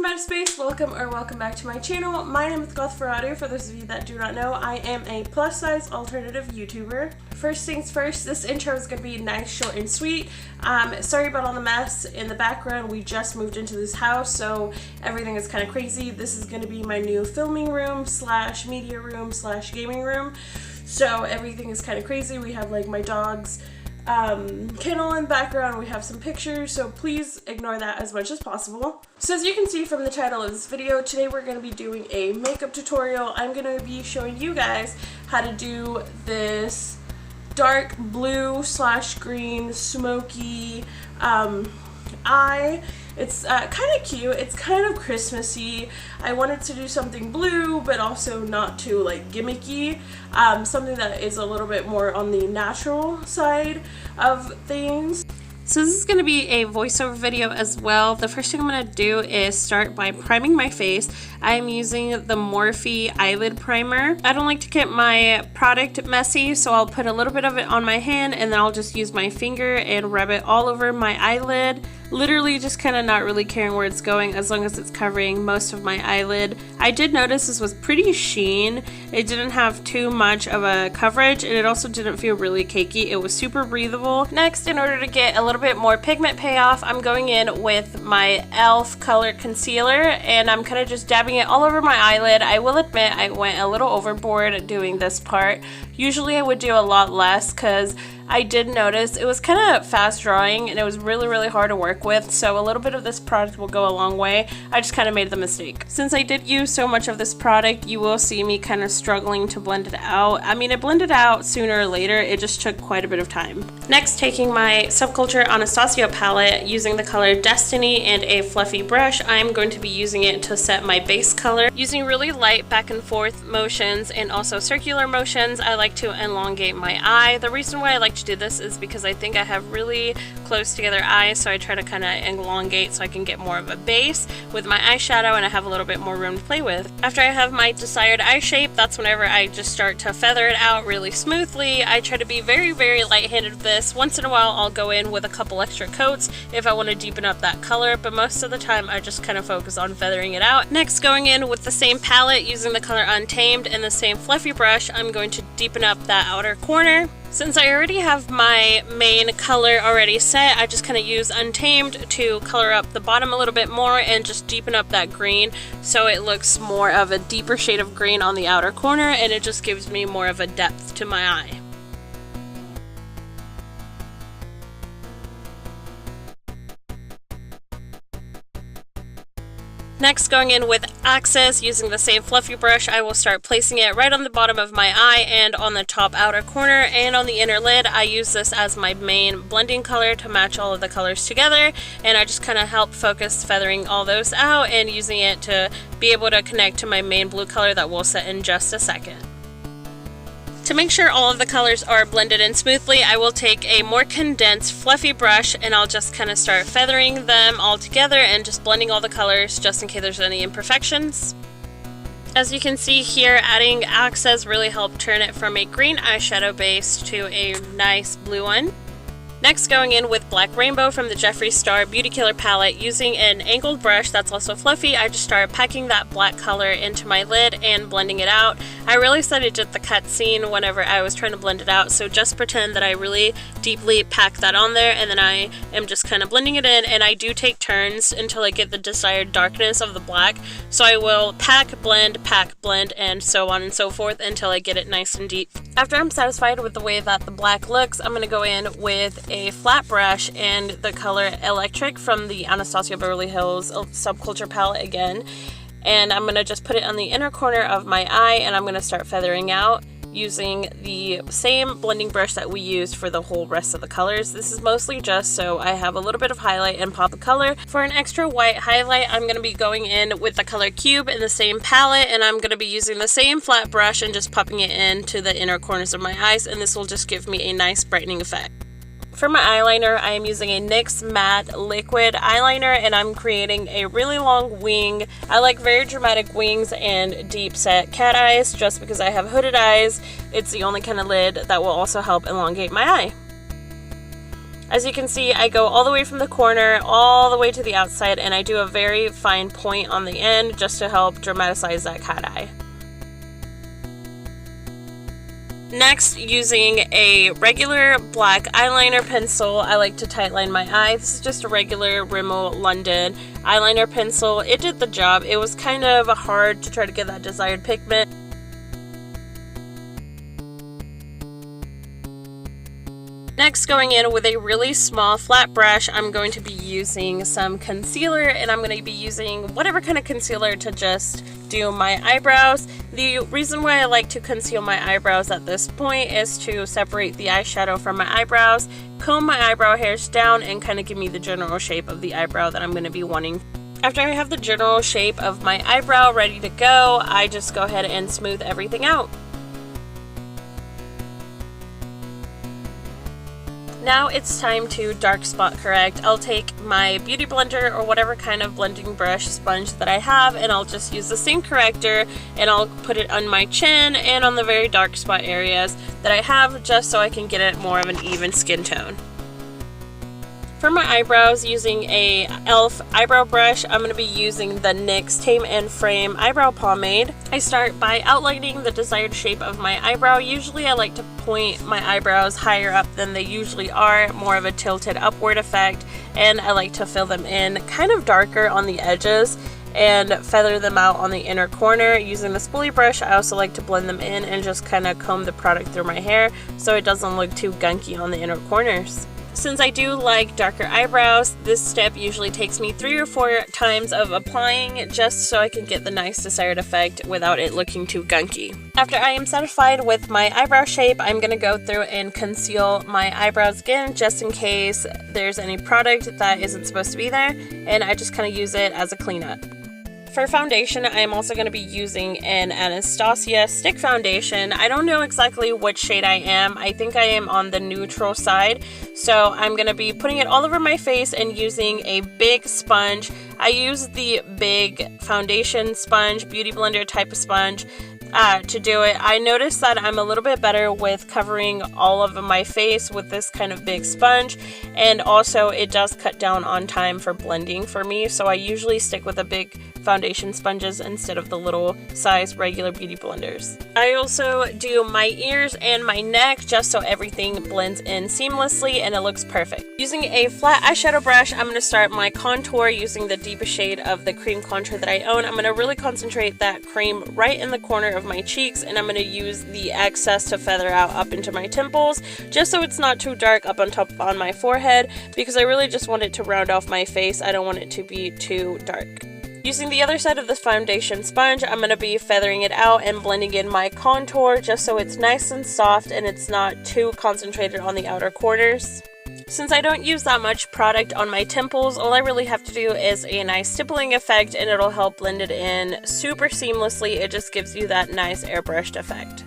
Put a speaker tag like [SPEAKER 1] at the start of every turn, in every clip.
[SPEAKER 1] from outer space, welcome back to my channel. My name is Gothferatu. For those of you that do not know, I am a plus size alternative YouTuber. First things first, this intro is going to be nice, short, and sweet. Sorry about all the mess in the background. We just moved into this house, so everything is kind of crazy. This is going to be my new filming room slash media room slash gaming room. So everything is kind of crazy. We have like my dog's kennel in the background. We have some pictures, so please ignore that as much as possible. So as you can see from the title of this video, today we're going to be doing a makeup tutorial. I'm going to be showing you guys how to do this dark blue slash green smoky eye. It's kind of cute. It's kind of Christmassy. I wanted to do something blue, but also not too like gimmicky. Something that is a little bit more on the natural side of things. So this is going to be a voiceover video as well. The first thing I'm going to do is start by priming my face. I'm using the Morphe Eyelid primer. I don't like to get my product messy, so I'll put a little bit of it on my hand and then I'll just use my finger and rub it all over my eyelid. Literally just kind of not really caring where it's going as long as it's covering most of my eyelid. I did notice this was pretty sheen. It didn't have too much of a coverage and it also didn't feel really cakey. It was super breathable. Next, in order to get a little bit more pigment payoff, I'm going in with my e.l.f. color concealer and I'm kind of just dabbing it all over my eyelid. I will admit I went a little overboard doing this part. Usually I would do a lot less because I did notice it was kind of fast drying and it was really hard to work with, so a little bit of this product will go a long way. I just kind of made the mistake. Since I did use so much of this product, you will see me kind of struggling to blend it out. I mean, it blended out sooner or later, it just took quite a bit of time. Next, taking my Subculture Anastasia palette, using the color Destiny and a fluffy brush, I'm going to be using it to set my base color. Using really light back and forth motions and also circular motions, I like to elongate my eye. The reason why I like to do this is because I think I have really close together eyes, so I try to kind of elongate so I can get more of a base with my eyeshadow and I have a little bit more room to play with. After I have my desired eye shape, that's whenever I just start to feather it out really smoothly. I try to be very light-handed with this. Once in a while I'll go in with a couple extra coats if I want to deepen up that color, but most of the time I just kind of focus on feathering it out. Next, going in with the same palette, using the color Untamed and the same fluffy brush, I'm going to deepen up that outer corner. Since I already have my main color already set, I just kind of use Untamed to color up the bottom a little bit more and just deepen up that green so it looks more of a deeper shade of green on the outer corner and it just gives me more of a depth to my eye. Next, going in with Access, using the same fluffy brush, I will start placing it right on the bottom of my eye and on the top outer corner and on the inner lid. I use this as my main blending color to match all of the colors together, and I just kind of help focus feathering all those out and using it to be able to connect to my main blue color that we'll set in just a second. To make sure all of the colors are blended in smoothly, I will take a more condensed fluffy brush and I'll just kind of start feathering them all together and just blending all the colors just in case there's any imperfections. As you can see here, adding Access really helped turn it from a green eyeshadow base to a nice blue one. Next, going in with Black Rainbow from the Jeffree Star Beauty Killer palette, using an angled brush that's also fluffy, I just started packing that black color into my lid and blending it out. I realized that it did the cut scene whenever I was trying to blend it out, so just pretend that I really deeply pack that on there and then I am just kind of blending it in, and I do take turns until I get the desired darkness of the black. So I will pack, blend, and so on and so forth until I get it nice and deep. After I'm satisfied with the way that the black looks, I'm going to go in with a flat brush and the color Electric from the Anastasia Beverly Hills Subculture palette again, and I'm going to just put it on the inner corner of my eye and I'm going to start feathering out using the same blending brush that we used for the whole rest of the colors. This is mostly just so I have a little bit of highlight and pop of color. For an extra white highlight, I'm going to be going in with the color Cube in the same palette, and I'm going to be using the same flat brush and just popping it into the inner corners of my eyes, and this will just give me a nice brightening effect. For my eyeliner, I am using a NYX Matte Liquid Eyeliner, and I'm creating a really long wing. I like very dramatic wings and deep set cat eyes just because I have hooded eyes. It's the only kind of lid that will also help elongate my eye. As you can see, I go all the way from the corner all the way to the outside, and I do a very fine point on the end just to help dramatize that cat eye. Next, using a regular black eyeliner pencil, I like to tightline my eye. This is just a regular Rimmel London eyeliner pencil. It did the job. It was kind of hard to try to get that desired pigment. Next, going in with a really small flat brush, I'm going to be using some concealer, and I'm going to be using whatever kind of concealer to just do my eyebrows. The reason why I like to conceal my eyebrows at this point is to separate the eyeshadow from my eyebrows, comb my eyebrow hairs down, and kind of give me the general shape of the eyebrow that I'm going to be wanting. After I have the general shape of my eyebrow ready to go, I just go ahead and smooth everything out. Now it's time to dark spot correct. I'll take my beauty blender or whatever kind of blending brush sponge that I have, and I'll just use the same corrector, and I'll put it on my chin and on the very dark spot areas that I have, just so I can get it more of an even skin tone. For my eyebrows, using a e.l.f. eyebrow brush, I'm going to be using the NYX Tame and Frame eyebrow pomade. I start by outlining the desired shape of my eyebrow. Usually I like to point my eyebrows higher up than they usually are, more of a tilted upward effect, and I like to fill them in kind of darker on the edges and feather them out on the inner corner. Using the spoolie brush, I also like to blend them in and just kind of comb the product through my hair so it doesn't look too gunky on the inner corners. Since I do like darker eyebrows, this step usually takes me 3 or 4 times of applying just so I can get the nice desired effect without it looking too gunky. After I am satisfied with my eyebrow shape, I'm going to go through and conceal my eyebrows again just in case there's any product that isn't supposed to be there, and I just kind of use it as a cleanup. For foundation, I am also going to be using an Anastasia stick foundation. I don't know exactly which shade I am. I think I am on the neutral side. So I'm going to be putting it all over my face and using a big sponge. I use the big foundation sponge, beauty blender type of sponge, to do it. I noticed that I'm a little bit better with covering all of my face with this kind of big sponge, and also it does cut down on time for blending for me, so I usually stick with a big foundation sponges instead of the little size regular beauty blenders. I also do my ears and my neck just so everything blends in seamlessly and it looks perfect. Using a flat eyeshadow brush, I'm going to start my contour using the deepest shade of the cream contour that I own. I'm going to really concentrate that cream right in the corner of my cheeks, and I'm going to use the excess to feather out up into my temples just so it's not too dark up on top on my forehead, because I really just want it to round off my face. I don't want it to be too dark. Using the other side of the foundation sponge, I'm going to be feathering it out and blending in my contour just so it's nice and soft and it's not too concentrated on the outer corners. Since I don't use that much product on my temples, all I really have to do is a nice stippling effect, and it'll help blend it in super seamlessly. It just gives you that nice airbrushed effect.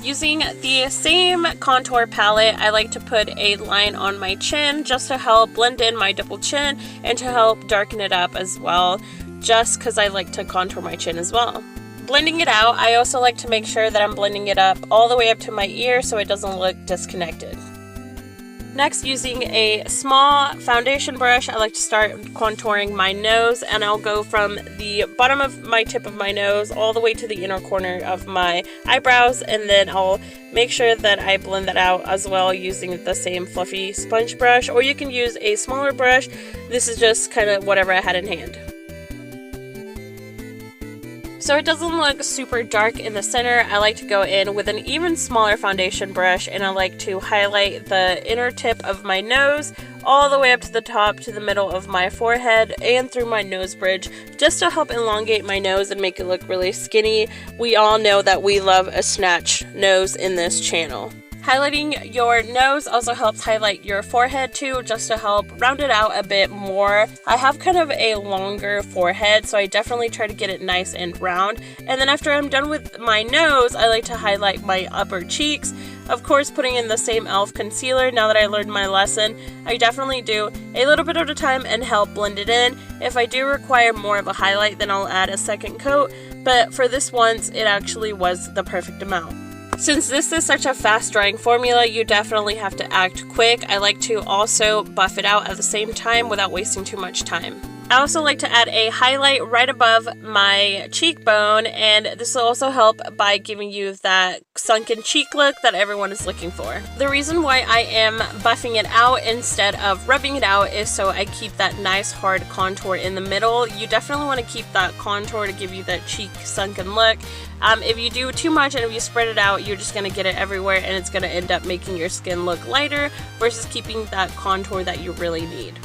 [SPEAKER 1] Using the same contour palette, I like to put a line on my chin just to help blend in my double chin and to help darken it up as well, just because I like to contour my chin as well. Blending it out, I also like to make sure that I'm blending it up all the way up to my ear so it doesn't look disconnected. Next, using a small foundation brush, I like to start contouring my nose, and I'll go from the bottom of my tip of my nose all the way to the inner corner of my eyebrows, and then I'll make sure that I blend that out as well using the same fluffy sponge brush, or you can use a smaller brush. This is just kind of whatever I had in hand. So it doesn't look super dark in the center, I like to go in with an even smaller foundation brush, and I like to highlight the inner tip of my nose all the way up to the top to the middle of my forehead and through my nose bridge, just to help elongate my nose and make it look really skinny. We all know that we love a snatch nose in this channel. Highlighting your nose also helps highlight your forehead too, just to help round it out a bit more. I have kind of a longer forehead, so I definitely try to get it nice and round. And then after I'm done with my nose, I like to highlight my upper cheeks. Of course, putting in the same e.l.f. concealer. Now that I learned my lesson, I definitely do a little bit at a time and help blend it in. If I do require more of a highlight, then I'll add a second coat, but for this once, it actually was the perfect amount. Since this is such a fast drying formula, you definitely have to act quick. I like to also buff it out at the same time without wasting too much time. I also like to add a highlight right above my cheekbone, and this will also help by giving you that sunken cheek look that everyone is looking for. The reason why I am buffing it out instead of rubbing it out is so I keep that nice hard contour in the middle. You definitely want to keep that contour to give you that cheek sunken look. If you do too much and if you spread it out, you're just going to get it everywhere and it's going to end up making your skin look lighter versus keeping that contour that you really need.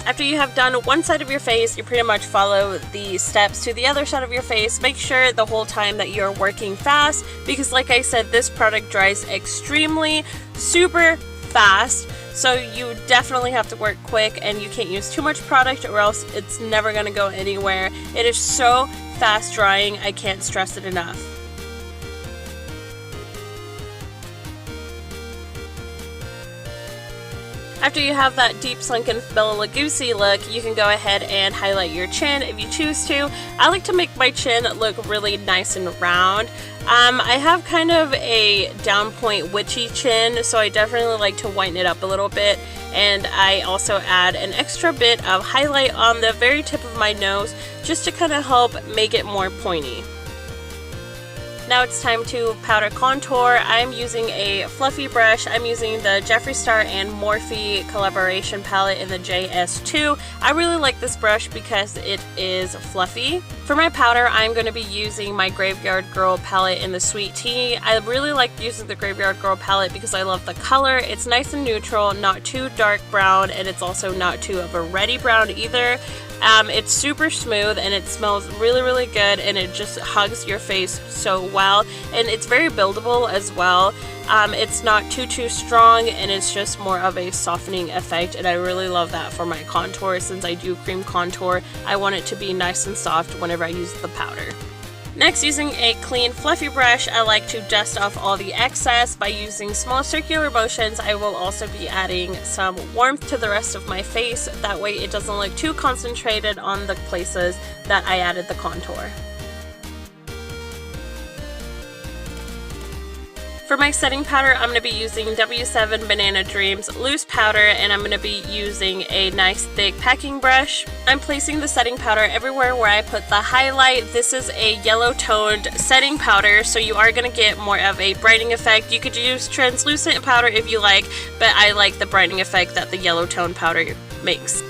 [SPEAKER 1] After you have done one side of your face, you pretty much follow the steps to the other side of your face. Make sure the whole time that you're working fast because like I said, this product dries extremely super fast. So you definitely have to work quick and you can't use too much product or else it's never going to go anywhere. It is so fast drying, I can't stress it enough. After you have that deep sunken Bella Lugosi look, you can go ahead and highlight your chin if you choose to. I like to make my chin look really nice and round. I have kind of a down point witchy chin, so I definitely like to whiten it up a little bit. And I also add an extra bit of highlight on the very tip of my nose just to kind of help make it more pointy. Now it's time to powder contour. I'm using a fluffy brush. I'm using the Jeffree Star and Morphe collaboration palette in the JS2. I really like this brush because it is fluffy. For my powder, I'm going to be using my Graveyard Girl palette in the Sweet Tea. I really like using the Graveyard Girl palette because I love the color. It's nice and neutral, not too dark brown, and it's also not too of a reddy brown either. It's super smooth and it smells really, really good, and it just hugs your face so well, and it's very buildable as well. It's not too strong, and it's just more of a softening effect, and I really love that for my contour. Since I do cream contour, I want it to be nice and soft whenever I use the powder. Next, using a clean fluffy brush, I like to dust off all the excess by using small circular motions. I will also be adding some warmth to the rest of my face, that way it doesn't look too concentrated on the places that I added the contour. For my setting powder, I'm going to be using W7 Banana Dreams loose powder, and I'm going to be using a nice thick packing brush. I'm placing the setting powder everywhere where I put the highlight. This is a yellow toned setting powder, so you are going to get more of a brightening effect. You could use translucent powder if you like, but I like the brightening effect that the yellow tone powder makes.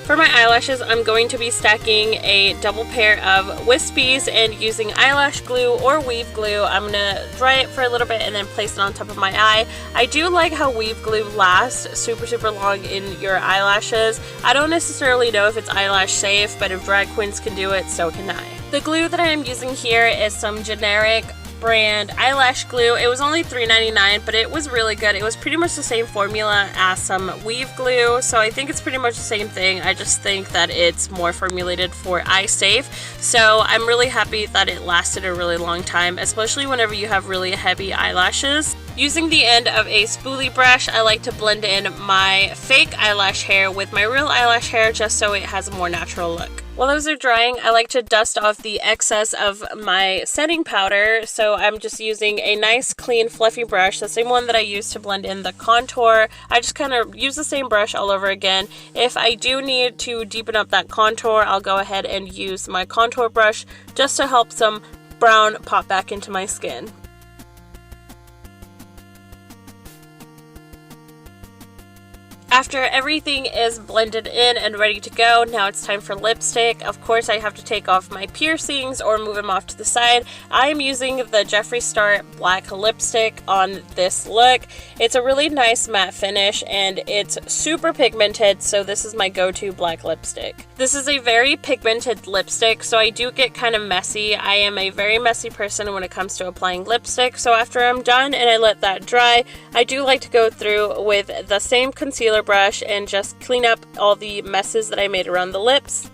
[SPEAKER 1] For my eyelashes, I'm going to be stacking a double pair of wispies and using eyelash glue or weave glue. I'm going to dry it for a little bit and then place it on top of my eye. I do like how weave glue lasts super long in your eyelashes. I don't necessarily know if it's eyelash safe, but if drag queens can do it, so can I. The glue that I am using here is some generic brand eyelash glue. It was only $3.99, but it was really good. It was pretty much the same formula as some weave glue, so I think it's pretty much the same thing. I just think that it's more formulated for eye safe, so I'm really happy that it lasted a really long time, especially whenever you have really heavy eyelashes. Using the end of a spoolie brush, I like to blend in my fake eyelash hair with my real eyelash hair just so it has a more natural look. While those are drying, I like to dust off the excess of my setting powder, so I'm just using a nice clean fluffy brush, the same one that I used to blend in the contour. I just kind of use the same brush all over again. If I do need to deepen up that contour, I'll go ahead and use my contour brush just to help some brown pop back into my skin. After everything is blended in and ready to go, now it's time for lipstick. Of course, I have to take off my piercings or move them off to the side. I am using the Jeffree Star black lipstick on this look. It's a really nice matte finish and it's super pigmented, so this is my go-to black lipstick. This is a very pigmented lipstick, so I do get kind of messy. I am a very messy person when it comes to applying lipstick, so after I'm done and I let that dry, I do like to go through with the same concealer brush and just clean up all the messes that I made around the lips.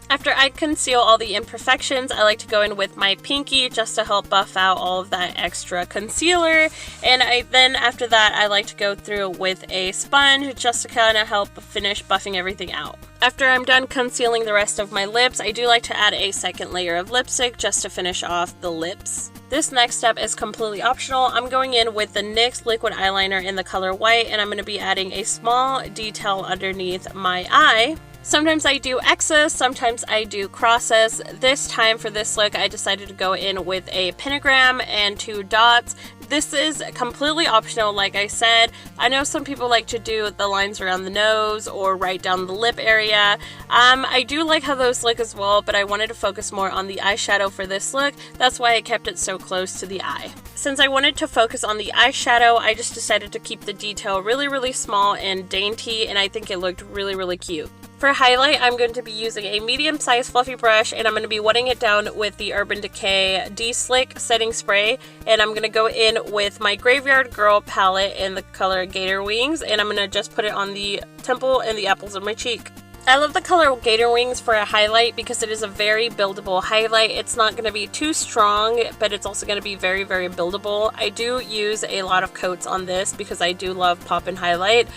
[SPEAKER 1] After I conceal all the imperfections, I like to go in with my pinky just to help buff out all of that extra concealer, and then after that I like to go through with a sponge just to kind of help finish buffing everything out. After I'm done concealing the rest of my lips, I do like to add a second layer of lipstick just to finish off the lips. This next step is completely optional. I'm going in with the NYX liquid eyeliner in the color white, and I'm going to be adding a small detail underneath my eye. Sometimes I do X's, sometimes I do crosses. This time for this look, I decided to go in with a pentagram and 2 dots. This is completely optional, like I said. I know some people like to do the lines around the nose or right down the lip area. I do like how those look as well, but I wanted to focus more on the eyeshadow for this look. That's why I kept it so close to the eye. Since I wanted to focus on the eyeshadow, I just decided to keep the detail really, really small and dainty, and I think it looked really, really cute. For highlight, I'm going to be using a medium-sized fluffy brush, and I'm going to be wetting it down with the Urban Decay De-Slick Setting Spray, and I'm going to go in with my Graveyard Girl palette in the color Gator Wings, and I'm going to just put it on the temple and the apples of my cheek. I love the color Gator Wings for a highlight because it is a very buildable highlight. It's not going to be too strong, but it's also going to be very, very buildable. I do use a lot of coats on this because I do love pop and highlight.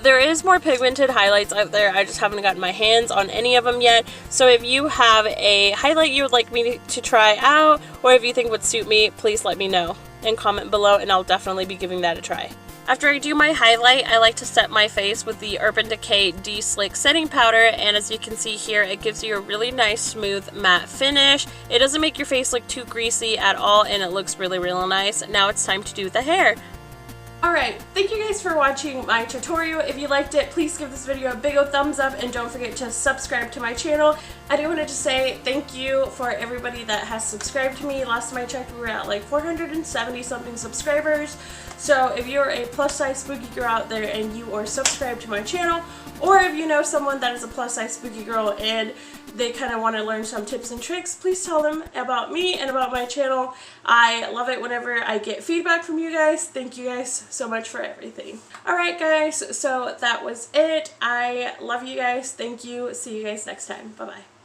[SPEAKER 1] There is more pigmented highlights out there. I just haven't gotten my hands on any of them yet. So if you have a highlight you would like me to try out, or if you think would suit me, please let me know and comment below, and I'll definitely be giving that a try. After I do my highlight, I like to set my face with the Urban Decay De-Slick Setting Powder, and as you can see here, it gives you a really nice smooth matte finish. It doesn't make your face look too greasy at all, and it looks really, really nice. Now it's time to do the hair. Alright, thank you guys for watching my tutorial. If you liked it, please give this video a big old thumbs up, and don't forget to subscribe to my channel. I do want to just say thank you for everybody that has subscribed to me. Last time I checked, we were at like 470 something subscribers. So if you're a plus size spooky girl out there and you are subscribed to my channel, or if you know someone that is a plus size spooky girl and they kind of want to learn some tips and tricks, please tell them about me and about my channel. I love it whenever I get feedback from you guys. Thank you guys so much for everything. Alright guys, so that was it. I love you guys. Thank you. See you guys next time. Bye bye.